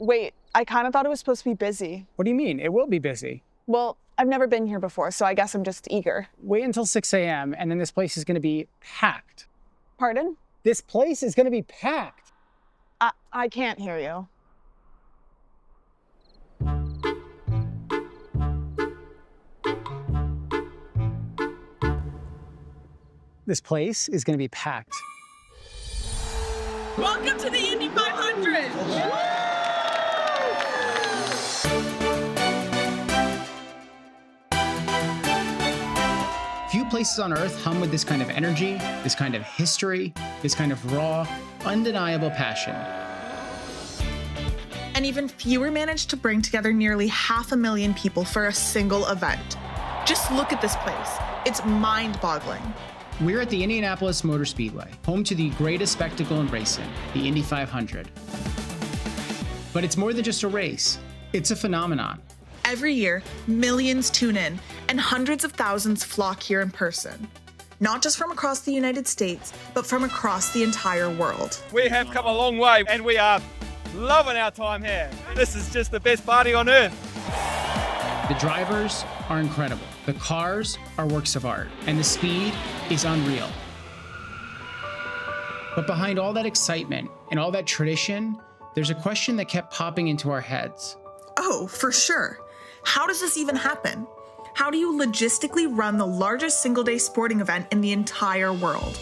Wait, I kind of thought it was supposed to be busy. What do you mean? It will be busy. Well, I've never been here before, so I guess I'm just eager. Wait until 6 a.m. and then this place is going to be packed. Pardon? This place is going to be packed. I can't hear you. This place is going to be packed. Welcome to the Indy 500! Few places on Earth hum with this kind of energy, this kind of history, this kind of raw, undeniable passion. And even fewer managed to bring together nearly 500,000 people for a single event. Just look at this place. It's mind-boggling. We're at the Indianapolis Motor Speedway, home to the greatest spectacle in racing, the Indy 500. But it's more than just a race. It's a phenomenon. Every year, millions tune in, and hundreds of thousands flock here in person. Not just from across the United States, but from across the entire world. We have come a long way, and we are loving our time here. This is just the best party on earth. The drivers are incredible. The cars are works of art, and the speed is unreal. But behind all that excitement and all that tradition, there's a question that kept popping into our heads. Oh, for sure. How does this even happen? How do you logistically run the largest single-day sporting event in the entire world?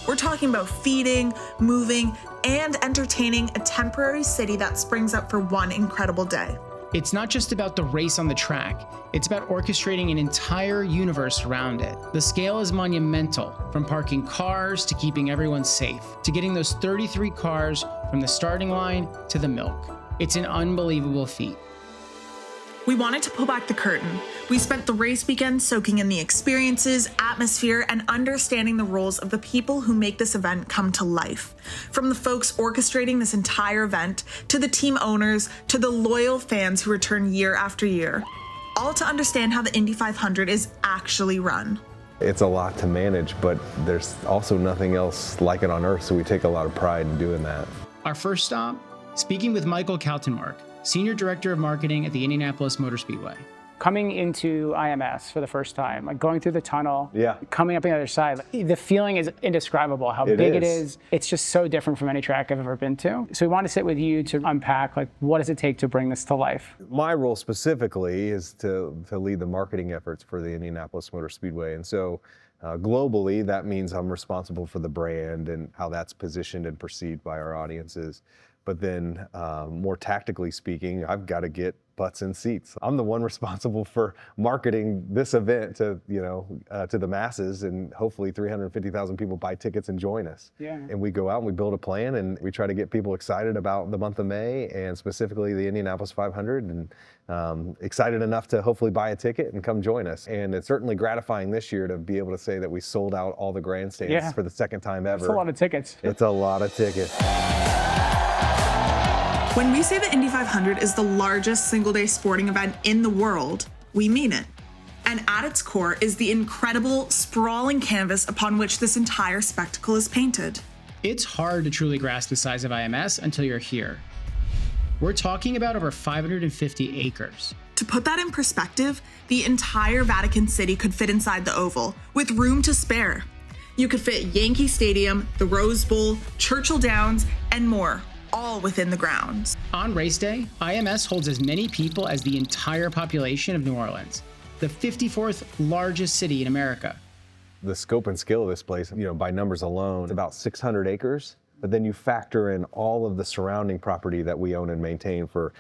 We're talking about feeding, moving, and entertaining a temporary city that springs up for one incredible day. It's not just about the race on the track, it's about orchestrating an entire universe around it. The scale is monumental, from parking cars to keeping everyone safe, to getting those 33 cars from the starting line to the milk. It's an unbelievable feat. We wanted to pull back the curtain. We spent the race weekend soaking in the experiences, atmosphere, and understanding the roles of the people who make this event come to life. From the folks orchestrating this entire event, to the team owners, to the loyal fans who return year after year. All to understand how the Indy 500 is actually run. It's a lot to manage, but there's also nothing else like it on Earth, so we take a lot of pride in doing that. Our first stop, speaking with Michael Kaltenmark, Senior Director of Marketing at the Indianapolis Motor Speedway. Coming into IMS for the first time, like going through the tunnel, coming up on the other side, the feeling is indescribable, how big it is. It's just so different from any track I've ever been to. So we want to sit with you to unpack, like, what does it take to bring this to life? My role specifically is to lead the marketing efforts for the Indianapolis Motor Speedway. And so globally, that means I'm responsible for the brand and how that's positioned and perceived by our audiences. But then more tactically speaking, I've got to get butts in seats. I'm the one responsible for marketing this event to the masses, and hopefully 350,000 people buy tickets and join us. Yeah. And we go out and we build a plan, and we try to get people excited about the month of May, and specifically the Indianapolis 500, and excited enough to hopefully buy a ticket and come join us. And it's certainly gratifying this year to be able to say that we sold out all the grandstands for the second time ever. It's a lot of tickets. It's a lot of tickets. When we say the Indy 500 is the largest single-day sporting event in the world, we mean it. And at its core is the incredible, sprawling canvas upon which this entire spectacle is painted. It's hard to truly grasp the size of IMS until you're here. We're talking about over 550 acres. To put that in perspective, the entire Vatican City could fit inside the oval, with room to spare. You could fit Yankee Stadium, the Rose Bowl, Churchill Downs, and more, all within the grounds. On race day, IMS holds as many people as the entire population of New Orleans, the 54th largest city in America. The scope and scale of this place, by numbers alone, it's about 600 acres. But then you factor in all of the surrounding property that we own and maintain for,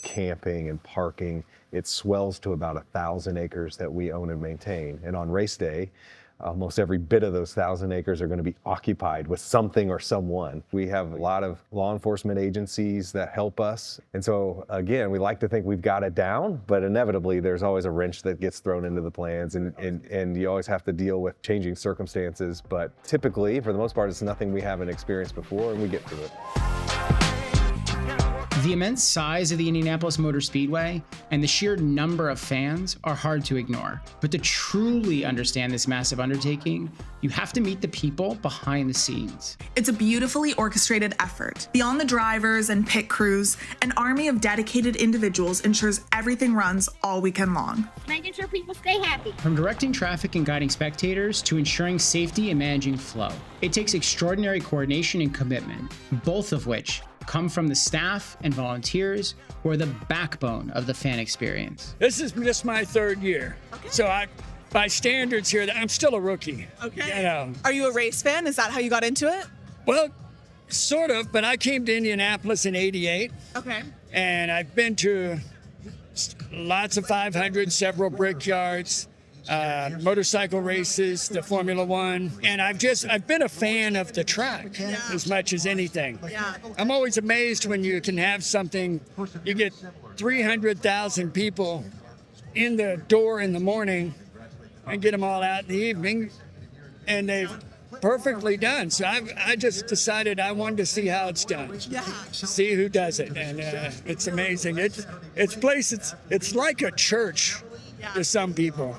camping and parking. It swells to about 1,000 acres that we own and maintain. And on race day, almost every bit of those 1,000 acres are going to be occupied with something or someone. We have a lot of law enforcement agencies that help us. And so, again, we like to think we've got it down, but inevitably there's always a wrench that gets thrown into the plans, and you always have to deal with changing circumstances. But typically, for the most part, it's nothing we haven't experienced before, and we get through it. The immense size of the Indianapolis Motor Speedway and the sheer number of fans are hard to ignore. But to truly understand this massive undertaking, you have to meet the people behind the scenes. It's a beautifully orchestrated effort. Beyond the drivers and pit crews, an army of dedicated individuals ensures everything runs all weekend long. Making sure people stay happy. From directing traffic and guiding spectators to ensuring safety and managing flow, it takes extraordinary coordination and commitment, both of which come from the staff and volunteers who are the backbone of the fan experience. This is just my third year. Okay. So by standards here, I'm still a rookie. Okay. You know. Are you a race fan? Is that how you got into it? Well, sort of, but I came to Indianapolis in '88. Okay. And I've been to lots of 500s, several brickyards, motorcycle races, the Formula One, and I've been a fan of the track as much as anything. Yeah. I'm always amazed when you can have something, you get 300,000 people in the door in the morning and get them all out in the evening, and they've perfectly done. So I just decided I wanted to see how it's done, see who does it, and it's amazing. It's like a church to some people.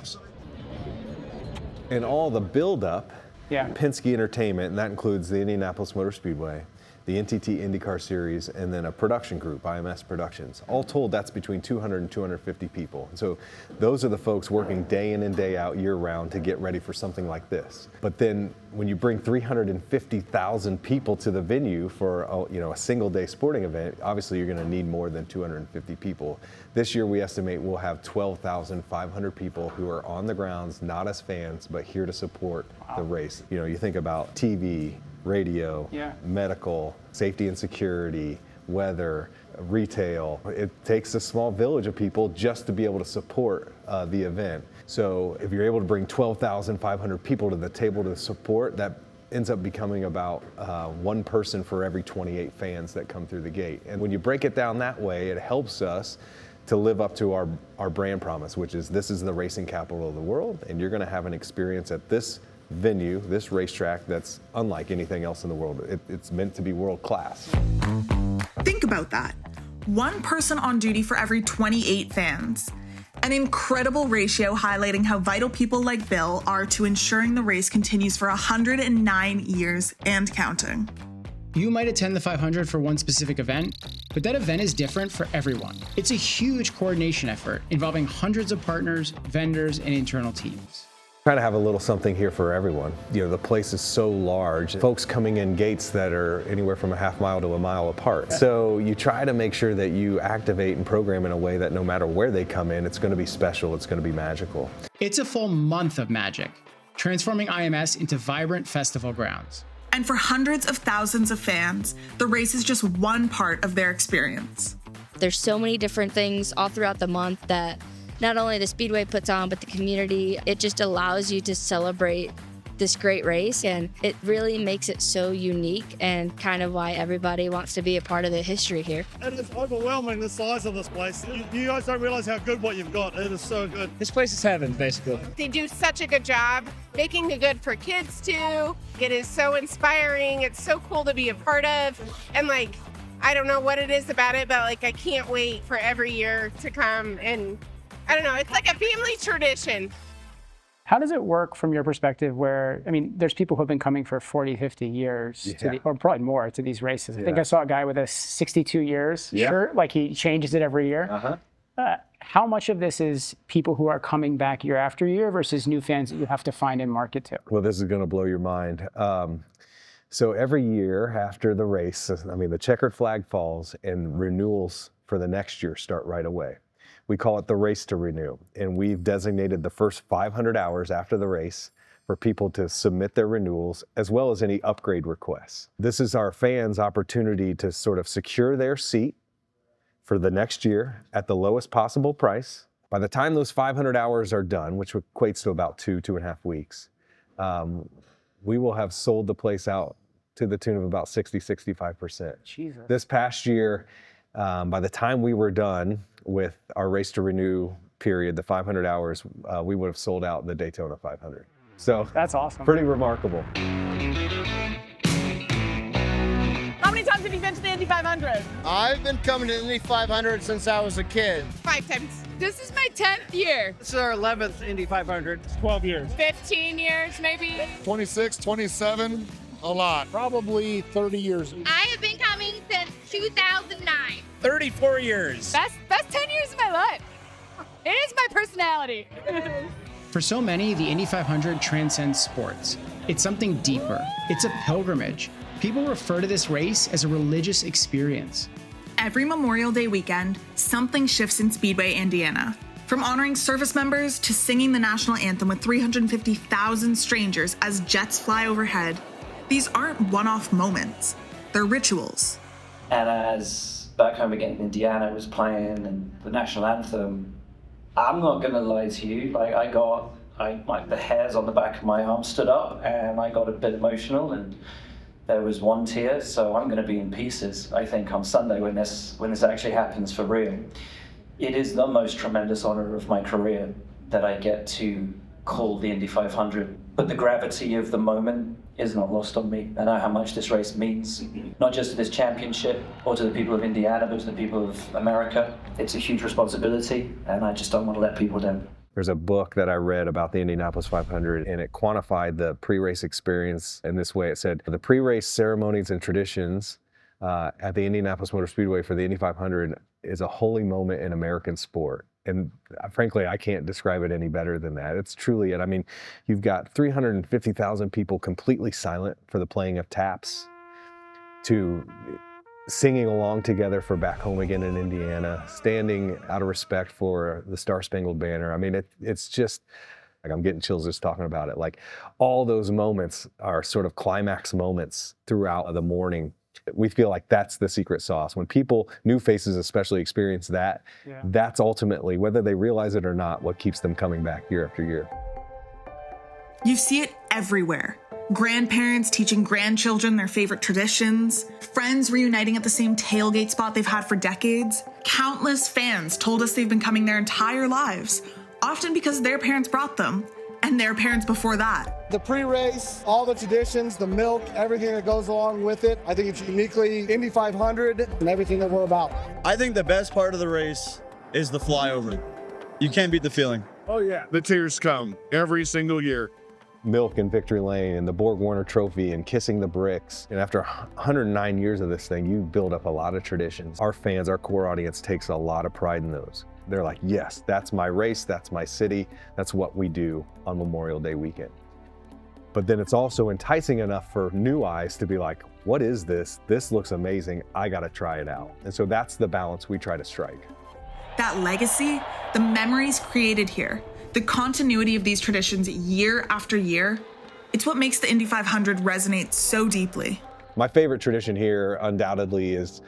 And all the build-up, Yeah. Penske Entertainment, and that includes the Indianapolis Motor Speedway, the NTT IndyCar Series, and then a production group, IMS Productions. All told, that's between 200 and 250 people. So those are the folks working day in and day out, year-round, to get ready for something like this. But then when you bring 350,000 people to the venue for a single-day sporting event, obviously you're going to need more than 250 people. This year we estimate we'll have 12,500 people who are on the grounds, not as fans, but here to support the race. You know, you think about TV, radio, medical, safety and security, weather, retail. It takes a small village of people just to be able to support the event. So if you're able to bring 12,500 people to the table to support, that ends up becoming about one person for every 28 fans that come through the gate. And when you break it down that way, it helps us to live up to our brand promise, which is this is the racing capital of the world, and you're going to have an experience at this venue, this racetrack that's unlike anything else in the world. It's meant to be world class. Think about that. One person on duty for every 28 fans. An incredible ratio highlighting how vital people like Bill are to ensuring the race continues for 109 years and counting. You might attend the 500 for one specific event, but that event is different for everyone. It's a huge coordination effort involving hundreds of partners, vendors, and internal teams. Try to have a little something here for everyone. You know, the place is so large. Folks coming in gates that are anywhere from a half mile to a mile apart. So you try to make sure that you activate and program in a way that no matter where they come in, it's going to be special, it's going to be magical. It's a full month of magic, transforming IMS into vibrant festival grounds. And for hundreds of thousands of fans, the race is just one part of their experience. There's so many different things all throughout the month that not only the Speedway puts on, but the community. It just allows you to celebrate this great race, and it really makes it so unique and kind of why everybody wants to be a part of the history here. It is overwhelming, the size of this place. You guys don't realize how good what you've got. It is so good. This place is heaven, basically. They do such a good job making it good for kids too. It is so inspiring. It's so cool to be a part of. And I don't know what it is about it, but I can't wait for every year to come. And I don't know, it's like a family tradition. How does it work from your perspective where, there's people who have been coming for 40, 50 years, or probably more, to these races. I think I saw a guy with a 62 years shirt, he changes it every year. How much of this is people who are coming back year after year versus new fans that you have to find and market to? Well, this is going to blow your mind. So every year after the race, the checkered flag falls and renewals for the next year start right away. We call it the race to renew, and we've designated the first 500 hours after the race for people to submit their renewals as well as any upgrade requests. This is our fans' opportunity to sort of secure their seat for the next year at the lowest possible price. By the time those 500 hours are done, which equates to about 2.5 weeks, we will have sold the place out to the tune of about 60-65%. Jesus. This past year, by the time we were done with our race to renew period, the 500 hours, we would have sold out the Daytona 500. So that's awesome. Pretty remarkable. How many times have you been been to the Indy 500? I've been coming to Indy 500 since I was a kid. 5 times. This is my 10th year. This is our 11th Indy 500. 12 years. 15 years, maybe. 26, 27, a lot. Probably 30 years. I have been coming since 2009. 34 years. Best 10 years of my life. It is my personality. For so many, the Indy 500 transcends sports. It's something deeper. It's a pilgrimage. People refer to this race as a religious experience. Every Memorial Day weekend, something shifts in Speedway, Indiana. From honoring service members to singing the national anthem with 350,000 strangers as jets fly overhead, these aren't one-off moments. They're rituals. And as Back Home Again in Indiana was playing and the national anthem, I'm not gonna lie to you, like the hairs on the back of my arm stood up and I got a bit emotional and there was one tear, so I'm gonna be in pieces, I think, on Sunday when this actually happens for real. It is the most tremendous honor of my career that I get to call the Indy 500. But the gravity of the moment is not lost on me. I know how much this race means, not just to this championship or to the people of Indiana, but to the people of America. It's a huge responsibility, and I just don't want to let people down. There's a book that I read about the Indianapolis 500, and it quantified the pre-race experience in this way. It said, the pre-race ceremonies and traditions at the Indianapolis Motor Speedway for the Indy 500 is a holy moment in American sport. And frankly, I can't describe it any better than that. It's truly it. I mean, you've got 350,000 people completely silent for the playing of taps, to singing along together for Back Home Again in Indiana, standing out of respect for the Star-Spangled Banner. I mean, it's just, like, I'm getting chills just talking about it. Like, all those moments are sort of climax moments throughout the morning. We feel like that's the secret sauce. When people, new faces especially, experience that, that's ultimately, whether they realize it or not, what keeps them coming back year after year. You see it everywhere. Grandparents teaching grandchildren their favorite traditions, friends reuniting at the same tailgate spot they've had for decades. Countless fans told us they've been coming their entire lives, often because their parents brought them, and their parents before that. The pre-race, all the traditions, the milk, everything that goes along with it. I think it's uniquely Indy 500 and everything that we're about. I think the best part of the race is the flyover. You can't beat the feeling. Oh yeah. The tears come every single year. Milk in Victory Lane and the Borg-Warner trophy and kissing the bricks. And after 109 years of this thing, you build up a lot of traditions. Our fans, our core audience takes a lot of pride in those. They're like, yes, that's my race, that's my city, that's what we do on Memorial Day weekend. But then it's also enticing enough for new eyes to be like, what is this? This looks amazing, I gotta try it out. And so that's the balance we try to strike. That legacy, the memories created here, the continuity of these traditions year after year, it's what makes the Indy 500 resonate so deeply. My favorite tradition here undoubtedly is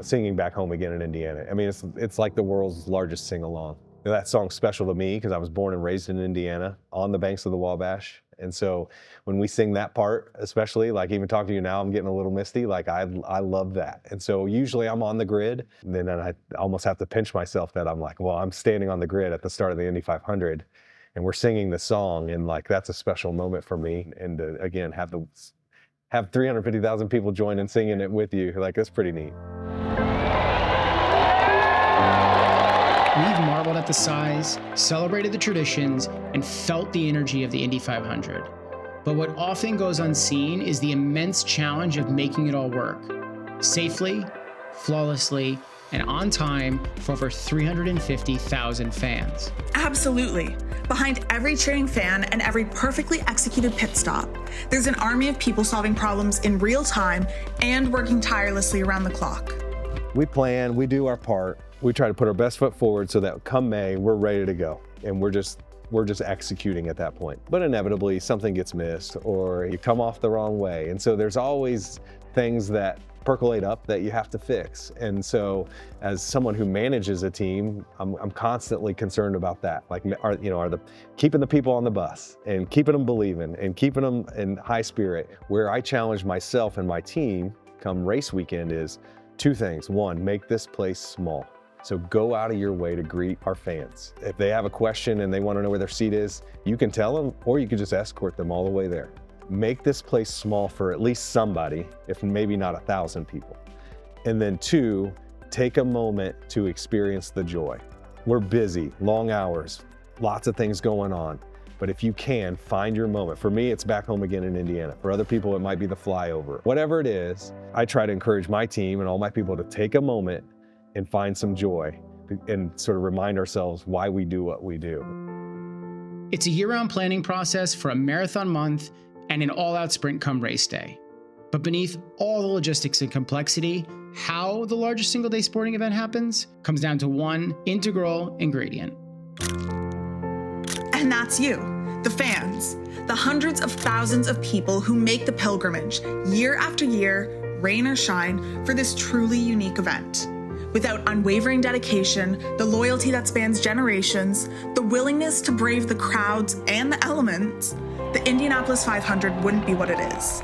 singing Back Home Again in Indiana. I mean, it's like the world's largest sing-along. That song's special to me because I was born and raised in Indiana on the banks of the Wabash. And so when we sing that part, especially, like even talking to you now, I'm getting a little misty. Like I love that. And so usually I'm on the grid, and then I almost have to pinch myself that I'm like, well, I'm standing on the grid at the start of the Indy 500 and we're singing the song. And like, that's a special moment for me. And to, again, have 350,000 people join and singing it with you, like, that's pretty neat. We've marveled at the size, celebrated the traditions, and felt the energy of the Indy 500. But what often goes unseen is the immense challenge of making it all work safely, flawlessly, and on time for over 350,000 fans. Absolutely. Behind every cheering fan and every perfectly executed pit stop, there's an army of people solving problems in real time and working tirelessly around the clock. We plan, we do our part. We try to put our best foot forward so that come May, we're ready to go. And we're just executing at that point. But inevitably, something gets missed or you come off the wrong way. And so there's always things that percolate up that you have to fix. And so as someone who manages a team, I'm constantly concerned about that. Like, keeping the people on the bus and keeping them believing and keeping them in high spirit. Where I challenge myself and my team come race weekend is two things. One, make this place small. So go out of your way to greet our fans. If they have a question and they want to know where their seat is, you can tell them, or you can just escort them all the way there. Make this place small for at least somebody, if maybe not 1,000 people. And then 2, take a moment to experience the joy. We're busy, long hours, lots of things going on. But if you can, find your moment. For me, it's back home again in Indiana. For other people, it might be the flyover. Whatever it is, I try to encourage my team and all my people to take a moment and find some joy and sort of remind ourselves why we do what we do. It's a year-round planning process for a marathon month and an all-out sprint come race day. But beneath all the logistics and complexity, how the largest single-day sporting event happens comes down to one integral ingredient. And that's you, the fans, the hundreds of thousands of people who make the pilgrimage year after year, rain or shine, for this truly unique event. Without unwavering dedication, the loyalty that spans generations, the willingness to brave the crowds and the elements, the Indianapolis 500 wouldn't be what it is.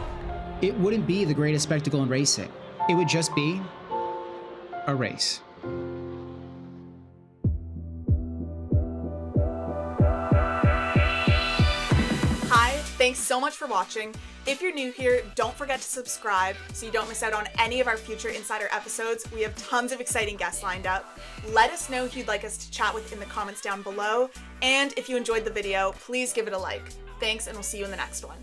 It wouldn't be the greatest spectacle in racing. It would just be a race. Thanks so much for watching. If you're new here, don't forget to subscribe so you don't miss out on any of our future Insider episodes. We have tons of exciting guests lined up. Let us know who you'd like us to chat with in the comments down below. And if you enjoyed the video, please give it a like. Thanks, and we'll see you in the next one.